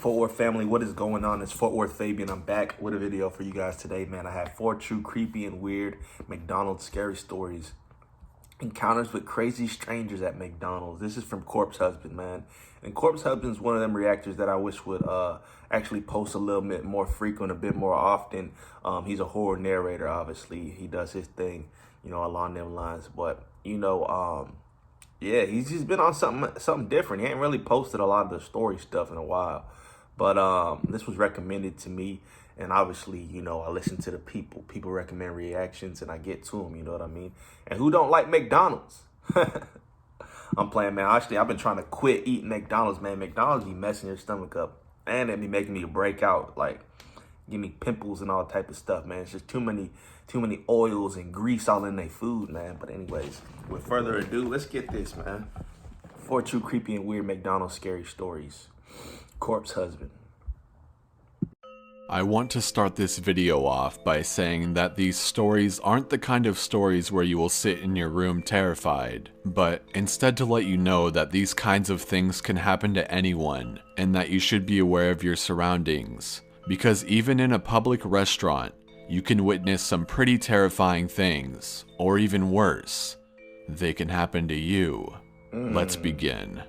Fort Worth family, what is going on? It's Fort Worth Fabian. I'm back with a video for you guys today, man. I have 4 true, creepy, and weird McDonald's scary stories. Encounters with crazy strangers at McDonald's. This is from Corpse Husband, man. And Corpse Husband's one of them reactors that I wish would actually post a little bit more frequent, a bit more often. He's a horror narrator, obviously. He does his thing, along them lines. But, yeah, he's just been on something different. He ain't really posted a lot of the story stuff in a while. But this was recommended to me. And obviously, I listen to the people. People recommend reactions and I get to them, you know what I mean? And who don't like McDonald's? I'm playing, man. Actually, I've been trying to quit eating McDonald's, man. McDonald's be messing your stomach up. And it be making me break out, like, give me pimples and all type of stuff, man. It's just too many oils and grease all in their food, man. But anyways, with further ado, let's get this, man. 4 true, creepy, and weird McDonald's scary stories. Corpse Husband. I want to start this video off by saying that these stories aren't the kind of stories where you will sit in your room terrified, but instead to let you know that these kinds of things can happen to anyone, and that you should be aware of your surroundings. Because even in a public restaurant, you can witness some pretty terrifying things, or even worse, they can happen to you. Let's begin.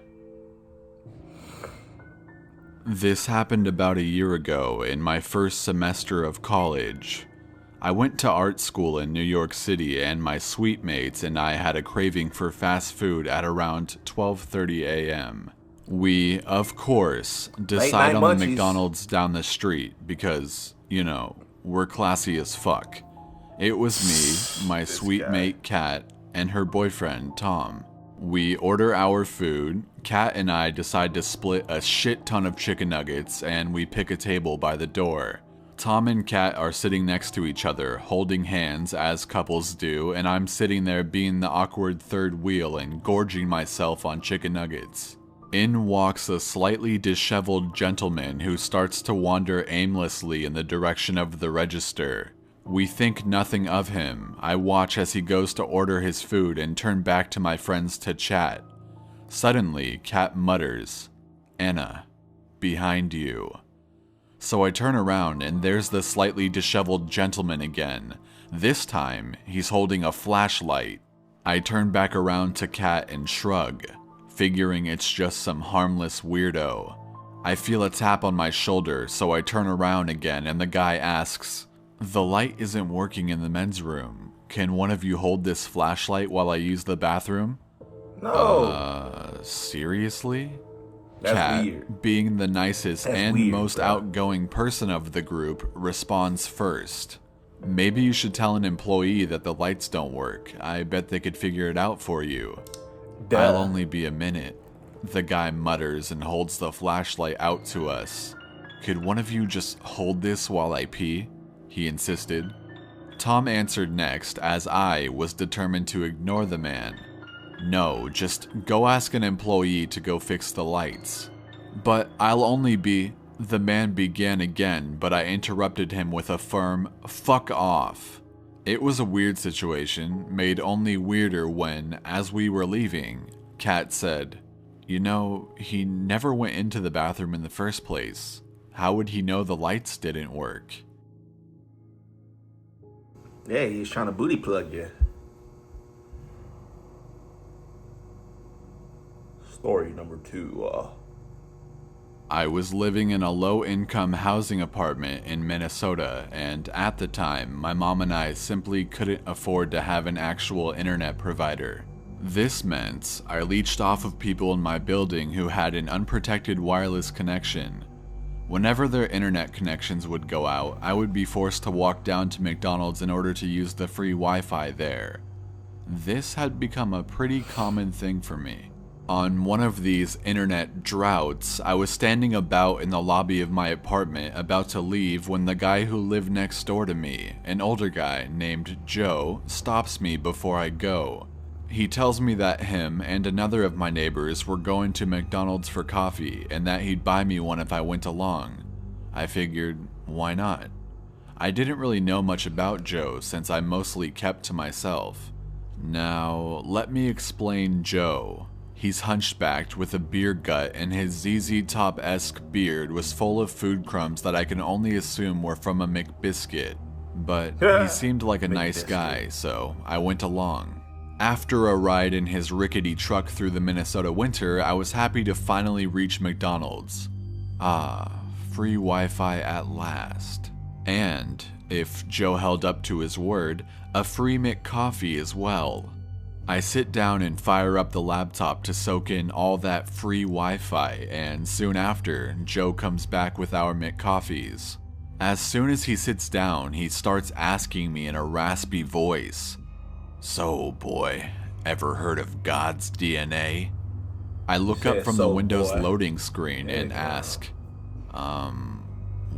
This happened about a year ago in my first semester of college. I went to art school in New York City and my suite mates and I had a craving for fast food at around 12:30 a.m. We, of course, decide on the McDonald's down the street because, we're classy as fuck. It was me, my suite mate Kat, and her boyfriend Tom. We order our food, Kat and I decide to split a shit ton of chicken nuggets, and we pick a table by the door. Tom and Kat are sitting next to each other, holding hands as couples do, and I'm sitting there being the awkward third wheel and gorging myself on chicken nuggets. In walks a slightly disheveled gentleman who starts to wander aimlessly in the direction of the register. We think nothing of him. I watch as he goes to order his food and turn back to my friends to chat. Suddenly, Kat mutters, "Anna, behind you." So I turn around and there's the slightly disheveled gentleman again. This time, he's holding a flashlight. I turn back around to Kat and shrug, figuring it's just some harmless weirdo. I feel a tap on my shoulder, so I turn around again and the guy asks, "The light isn't working in the men's room. Can one of you hold this flashlight while I use the bathroom?" No. Seriously? That's Kat, weird. being the nicest and weird, most outgoing person of the group, responds first. "Maybe you should tell an employee that the lights don't work. I bet they could figure it out for you." Duh. "I'll only be a minute," the guy mutters and holds the flashlight out to us. "Could one of you just hold this while I pee?" he insisted. Tom answered next, as I was determined to ignore the man. "No, just go ask an employee to go fix the lights." "But I'll only be..." The man began again, but I interrupted him with a firm, "Fuck off." It was a weird situation, made only weirder when, as we were leaving, Kat said, "He never went into the bathroom in the first place. How would he know the lights didn't work?" Yeah, he was trying to booty plug you. Story number 2. I was living in a low-income housing apartment in Minnesota, and at the time, my mom and I simply couldn't afford to have an actual internet provider. This meant I leached off of people in my building who had an unprotected wireless connection. Whenever their internet connections would go out, I would be forced to walk down to McDonald's in order to use the free Wi-Fi there. This had become a pretty common thing for me. On one of these internet droughts, I was standing about in the lobby of my apartment about to leave when the guy who lived next door to me, an older guy named Joe, stops me before I go. He tells me that him and another of my neighbors were going to McDonald's for coffee and that he'd buy me one if I went along. I figured, why not? I didn't really know much about Joe since I mostly kept to myself. Now, let me explain Joe. He's hunchbacked with a beer gut, and his ZZ Top-esque beard was full of food crumbs that I can only assume were from a McBiscuit. But he seemed like a nice guy, so I went along. After a ride in his rickety truck through the Minnesota winter, I was happy to finally reach McDonald's. Ah, free Wi-Fi at last. And, if Joe held up to his word, a free McCoffee as well. I sit down and fire up the laptop to soak in all that free Wi-Fi, and soon after, Joe comes back with our McCoffees. As soon as he sits down, he starts asking me in a raspy voice, "So, boy, ever heard of God's DNA?" I look up from the Windows loading screen and ask,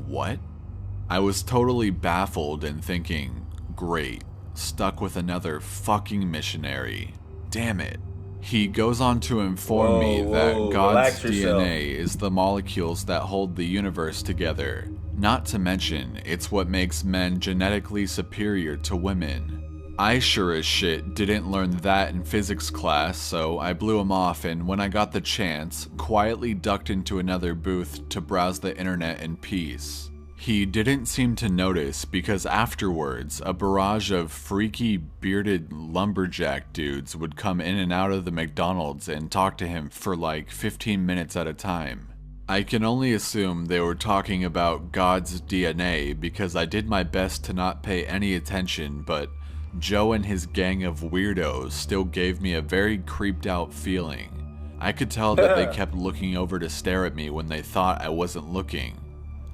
what? I was totally baffled and thinking, great, stuck with another fucking missionary. Damn it. He goes on to inform me that God's DNA is the molecules that hold the universe together. Not to mention, it's what makes men genetically superior to women. I sure as shit didn't learn that in physics class, so I blew him off, and when I got the chance, quietly ducked into another booth to browse the internet in peace. He didn't seem to notice because afterwards, a barrage of freaky bearded lumberjack dudes would come in and out of the McDonald's and talk to him for like 15 minutes at a time. I can only assume they were talking about God's DNA because I did my best to not pay any attention, but Joe and his gang of weirdos still gave me a very creeped out feeling. I could tell that they kept looking over to stare at me when they thought I wasn't looking.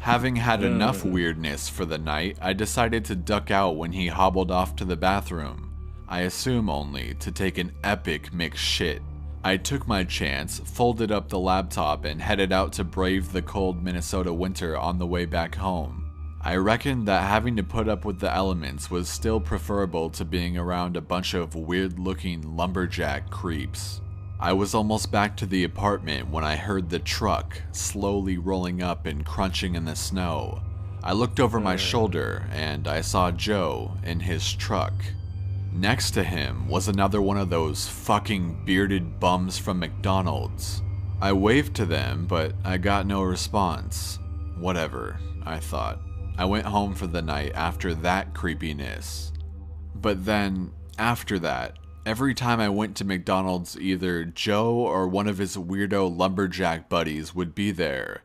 Having had enough weirdness for the night, I decided to duck out when he hobbled off to the bathroom. I assume only to take an epic McShit. I took my chance, folded up the laptop, and headed out to brave the cold Minnesota winter on the way back home. I reckoned that having to put up with the elements was still preferable to being around a bunch of weird-looking lumberjack creeps. I was almost back to the apartment when I heard the truck slowly rolling up and crunching in the snow. I looked over my shoulder and I saw Joe in his truck. Next to him was another one of those fucking bearded bums from McDonald's. I waved to them, but I got no response. Whatever, I thought. I went home for the night after that creepiness. But then, after that, every time I went to McDonald's, either Joe or one of his weirdo lumberjack buddies would be there.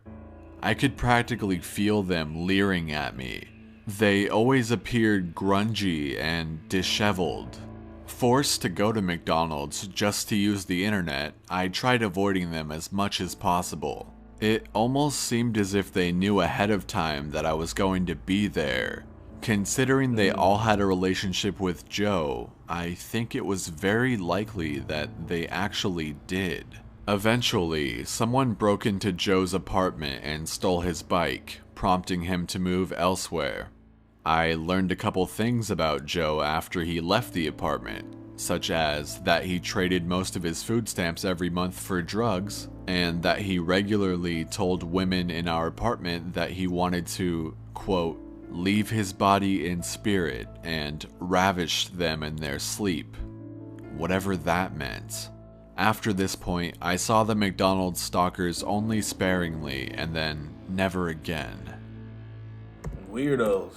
I could practically feel them leering at me. They always appeared grungy and disheveled. Forced to go to McDonald's just to use the internet, I tried avoiding them as much as possible. It almost seemed as if they knew ahead of time that I was going to be there. Considering they all had a relationship with Joe, I think it was very likely that they actually did. Eventually, someone broke into Joe's apartment and stole his bike, prompting him to move elsewhere. I learned a couple things about Joe after he left the apartment, such as that he traded most of his food stamps every month for drugs, and that he regularly told women in our apartment that he wanted to, quote, leave his body in spirit and ravish them in their sleep. Whatever that meant. After this point, I saw the McDonald's stalkers only sparingly and then never again. Weirdos.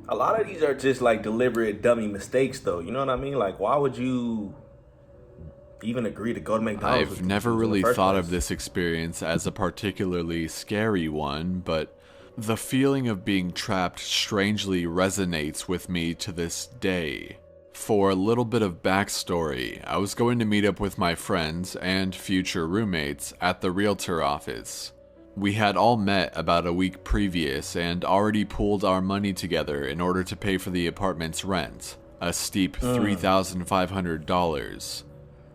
A lot of these are just like deliberate dummy mistakes though, you know what I mean? Like, why would you even agree to go to McDonald's? I've never really thought of this experience as a particularly scary one, but the feeling of being trapped strangely resonates with me to this day. For a little bit of backstory, I was going to meet up with my friends and future roommates at the realtor office. We had all met about a week previous and already pooled our money together in order to pay for the apartment's rent, a steep $3,500.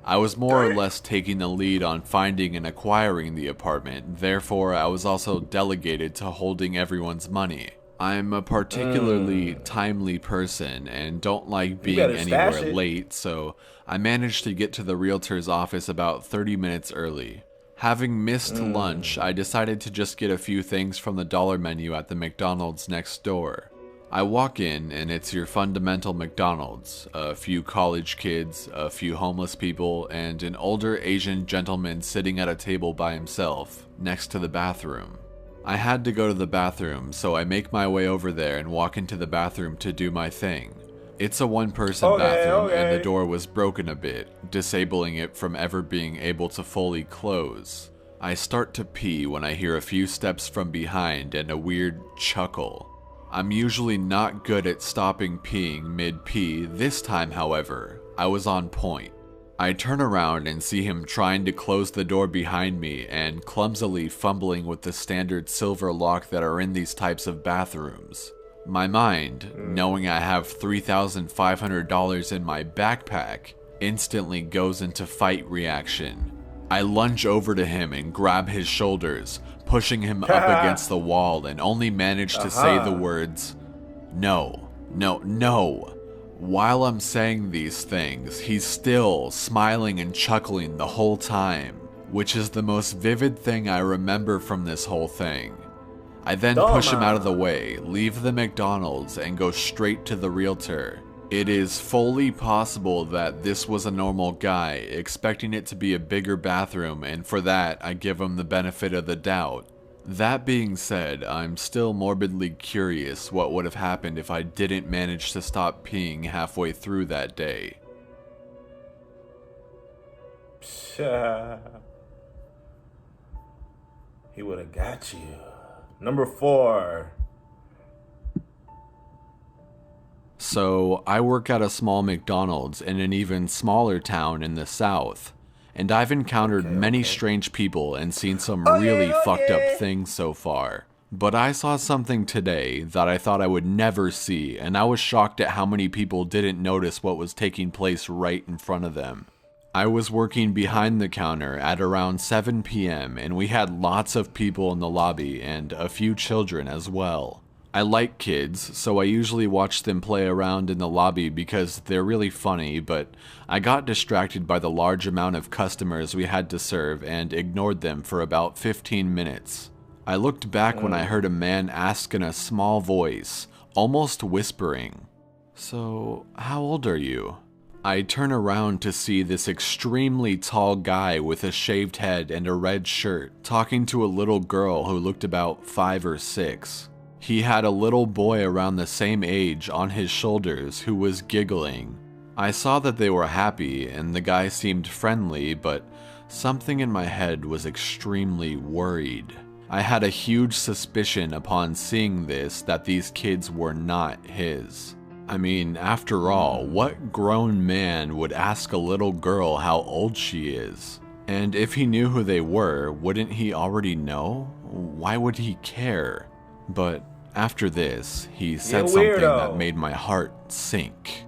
I was more or less taking the lead on finding and acquiring the apartment, therefore I was also delegated to holding everyone's money. I'm a particularly timely person and don't like being anywhere late, so I managed to get to the realtor's office about 30 minutes early. Having missed lunch, I decided to just get a few things from the dollar menu at the McDonald's next door. I walk in, and it's your fundamental McDonald's. A few college kids, a few homeless people, and an older Asian gentleman sitting at a table by himself, next to the bathroom. I had to go to the bathroom, so I make my way over there and walk into the bathroom to do my thing. It's a one-person bathroom, and the door was broken a bit, disabling it from ever being able to fully close. I start to pee when I hear a few steps from behind and a weird chuckle. I'm usually not good at stopping peeing mid-pee. This time, however, I was on point. I turn around and see him trying to close the door behind me and clumsily fumbling with the standard silver lock that are in these types of bathrooms. My mind, knowing I have $3,500 in my backpack, instantly goes into fight reaction. I lunge over to him and grab his shoulders, pushing him up against the wall, and only manage to say the words, "No, no, no." While I'm saying these things, he's still smiling and chuckling the whole time, which is the most vivid thing I remember from this whole thing. I then push him out of the way, leave the McDonald's, and go straight to the realtor. It is fully possible that this was a normal guy, expecting it to be a bigger bathroom, and for that, I give him the benefit of the doubt. That being said, I'm still morbidly curious what would have happened if I didn't manage to stop peeing halfway through that day. He would have got you. Number 4. So, I work at a small McDonald's in an even smaller town in the South, and I've encountered many strange people and seen some really fucked up things so far. But I saw something today that I thought I would never see, and I was shocked at how many people didn't notice what was taking place right in front of them. I was working behind the counter at around 7 p.m. and we had lots of people in the lobby and a few children as well. I like kids, so I usually watch them play around in the lobby because they're really funny, but I got distracted by the large amount of customers we had to serve and ignored them for about 15 minutes. I looked back when I heard a man ask in a small voice, almost whispering, "So, how old are you?" I turn around to see this extremely tall guy with a shaved head and a red shirt talking to a little girl who looked about 5 or 6. He had a little boy around the same age on his shoulders who was giggling. I saw that they were happy and the guy seemed friendly, but something in my head was extremely worried. I had a huge suspicion upon seeing this that these kids were not his. I mean, after all, what grown man would ask a little girl how old she is? And if he knew who they were, wouldn't he already know? Why would he care? But after this, he said something that made my heart sink.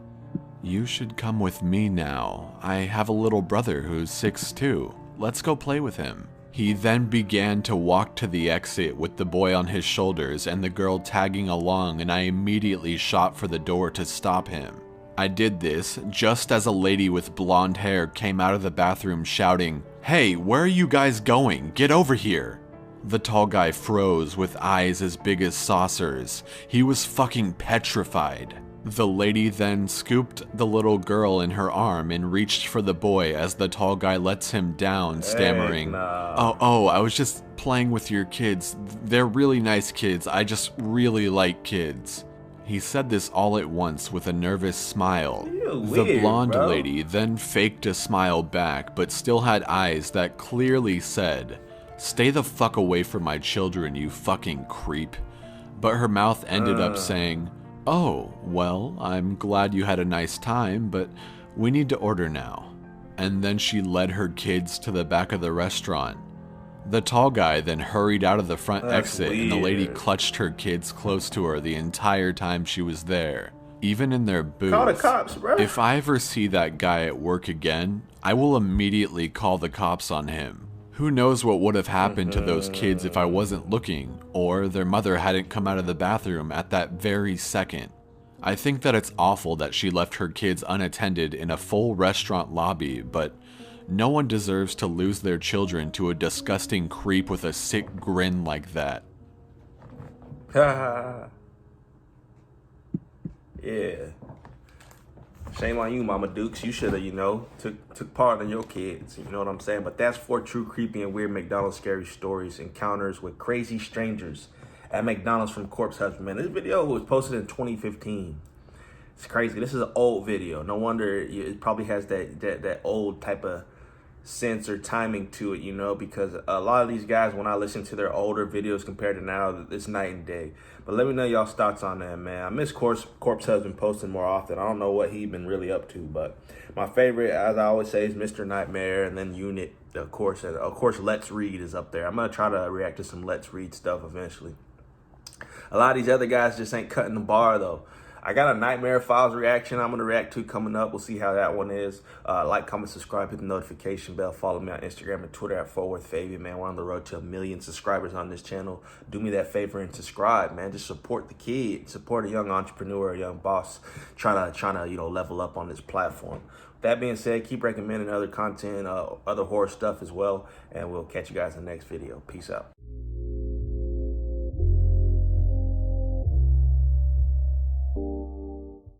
"You should come with me now. I have a little brother who's 6 too. Let's go play with him." He then began to walk to the exit with the boy on his shoulders and the girl tagging along, and I immediately shot for the door to stop him. I did this just as a lady with blonde hair came out of the bathroom shouting, "Hey, where are you guys going? Get over here!" The tall guy froze with eyes as big as saucers. He was fucking petrified. The lady then scooped the little girl in her arm and reached for the boy as the tall guy lets him down, stammering, Oh, I was just playing with your kids. They're really nice kids. I just really like kids." He said this all at once with a nervous smile. The blonde lady then faked a smile back, but still had eyes that clearly said, "Stay the fuck away from my children, you fucking creep." But her mouth ended up saying, "Oh, well, I'm glad you had a nice time, but we need to order now." And then she led her kids to the back of the restaurant. The tall guy then hurried out of the front exit, and the lady clutched her kids close to her the entire time she was there, even in their booth. Call the cops, bro. If I ever see that guy at work again, I will immediately call the cops on him. Who knows what would have happened to those kids if I wasn't looking, or their mother hadn't come out of the bathroom at that very second. I think that it's awful that she left her kids unattended in a full restaurant lobby, but no one deserves to lose their children to a disgusting creep with a sick grin like that. Yeah. Shame on you, Mama Dukes. You should have, took part in your kids. You know what I'm saying? But that's 4 true, creepy, and weird McDonald's scary stories, encounters with crazy strangers at McDonald's from Corpse Husband. Man, this video was posted in 2015. It's crazy. This is an old video. No wonder it probably has that old type of sense or timing to it, because a lot of these guys, when I listen to their older videos compared to now, it's night and day. But let me know y'all's thoughts on that, man. I miss Corpse Husband posting more often. I don't know what he been really up to, but my favorite, as I always say, is Mr. Nightmare, and then Unit, of course. And of course, Let's Read is up there. I'm gonna try to react to some Let's Read stuff eventually. A lot of these other guys just ain't cutting the bar, though. I got a Nightmare Files reaction I'm going to react to coming up. We'll see how that one is. Like, comment, subscribe, hit the notification bell. Follow me on Instagram and Twitter at @ForwardFabo, man. We're on the road to 1 million subscribers on this channel. Do me that favor and subscribe, man. Just support the kid. Support a young entrepreneur, a young boss trying to level up on this platform. With that being said, keep recommending other content, other horror stuff as well. And we'll catch you guys in the next video. Peace out.